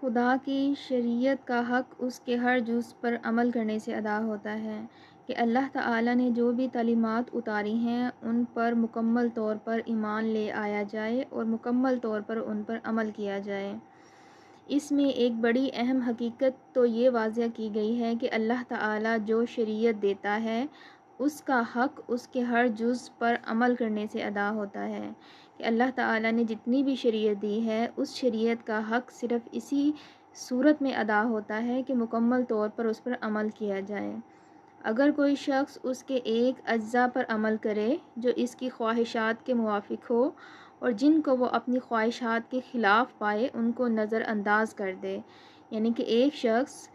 خدا کی شریعت کا حق اس کے ہر جز پر عمل کرنے سے ادا ہوتا ہے کہ اللہ تعالیٰ نے جو بھی تعلیمات اتاری ہیں ان پر مکمل طور پر ایمان لے آیا جائے اور مکمل طور پر ان پر عمل کیا جائے۔ اس میں ایک بڑی اہم حقیقت تو یہ واضح کی گئی ہے کہ اللہ تعالیٰ جو شریعت دیتا ہے اس کا حق اس کے ہر جز پر عمل کرنے سے ادا ہوتا ہے کہ اللہ تعالیٰ نے جتنی بھی شریعت دی ہے اس شریعت کا حق صرف اسی صورت میں ادا ہوتا ہے کہ مکمل طور پر اس پر عمل کیا جائے۔ اگر کوئی شخص اس کے ایک اجزاء پر عمل کرے جو اس کی خواہشات کے موافق ہو اور جن کو وہ اپنی خواہشات کے خلاف پائے ان کو نظر انداز کر دے، یعنی کہ ایک شخص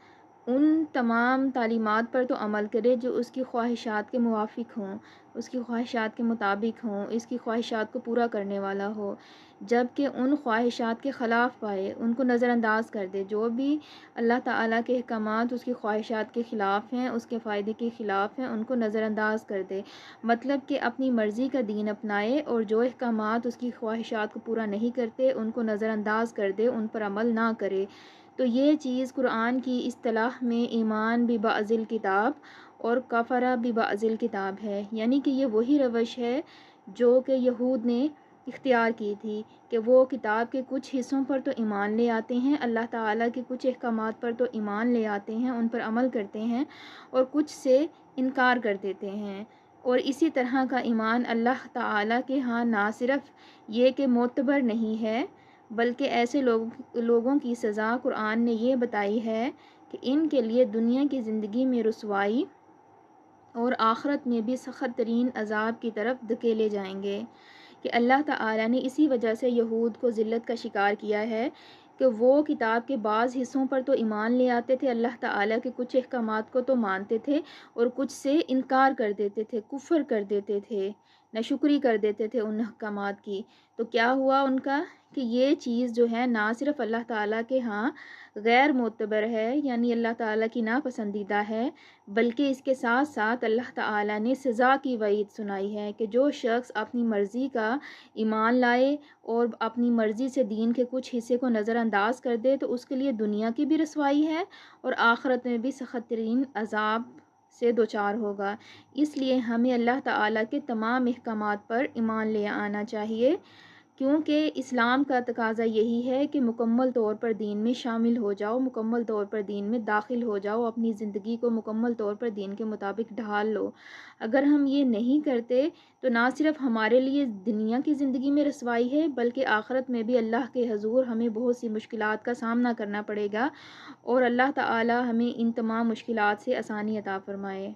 ان تمام تعلیمات پر تو عمل کرے جو اس کی خواہشات کے موافق ہوں، اس کی خواہشات کے مطابق ہوں، اس کی خواہشات کو پورا کرنے والا ہو، جبکہ ان خواہشات کے خلاف پائے ان کو نظر انداز کر دے۔ جو بھی اللہ تعالیٰ کے احکامات اس کی خواہشات کے خلاف ہیں، اس کے فائدے کے خلاف ہیں، ان کو نظر انداز کر دے، مطلب کہ اپنی مرضی کا دین اپنائے اور جو احکامات اس کی خواہشات کو پورا نہیں کرتے ان کو نظر انداز کر دے، ان پر عمل نہ کرے، تو یہ چیز قرآن کی اصطلاح میں ایمان ببعض الکتاب اور کفر ببعض الکتاب ہے، یعنی کہ یہ وہی روش ہے جو کہ یہود نے اختیار کی تھی کہ وہ کتاب کے کچھ حصوں پر تو ایمان لے آتے ہیں، اللہ تعالیٰ کے کچھ احکامات پر تو ایمان لے آتے ہیں، ان پر عمل کرتے ہیں اور کچھ سے انکار کر دیتے ہیں۔ اور اسی طرح کا ایمان اللہ تعالیٰ کے ہاں نہ صرف یہ کہ معتبر نہیں ہے بلکہ ایسے لوگوں کی سزا قرآن نے یہ بتائی ہے کہ ان کے لیے دنیا کی زندگی میں رسوائی اور آخرت میں بھی سخت ترین عذاب کی طرف دھکیلے جائیں گے، کہ اللہ تعالیٰ نے اسی وجہ سے یہود کو ذلت کا شکار کیا ہے کہ وہ کتاب کے بعض حصوں پر تو ایمان لے آتے تھے، اللہ تعالیٰ کے کچھ احکامات کو تو مانتے تھے اور کچھ سے انکار کر دیتے تھے، کفر کر دیتے تھے، ناشکری کر دیتے تھے ان احکامات کی۔ تو کیا ہوا ان کا کہ یہ چیز جو ہے نہ صرف اللہ تعالیٰ کے ہاں غیر معتبر ہے، یعنی اللہ تعالیٰ کی ناپسندیدہ ہے، بلکہ اس کے ساتھ ساتھ اللہ تعالیٰ نے سزا کی وعید سنائی ہے کہ جو شخص اپنی مرضی کا ایمان لائے اور اپنی مرضی سے دین کے کچھ حصے کو نظر انداز کر دے تو اس کے لیے دنیا کی بھی رسوائی ہے اور آخرت میں بھی سخت ترین عذاب سے دوچار ہوگا۔ اس لیے ہمیں اللہ تعالیٰ کے تمام احکامات پر ایمان لے آنا چاہیے، کیونکہ اسلام کا تقاضا یہی ہے کہ مکمل طور پر دین میں شامل ہو جاؤ، مکمل طور پر دین میں داخل ہو جاؤ، اپنی زندگی کو مکمل طور پر دین کے مطابق ڈھال لو۔ اگر ہم یہ نہیں کرتے تو نہ صرف ہمارے لیے دنیا کی زندگی میں رسوائی ہے بلکہ آخرت میں بھی اللہ کے حضور ہمیں بہت سی مشکلات کا سامنا کرنا پڑے گا، اور اللہ تعالی ہمیں ان تمام مشکلات سے آسانی عطا فرمائے۔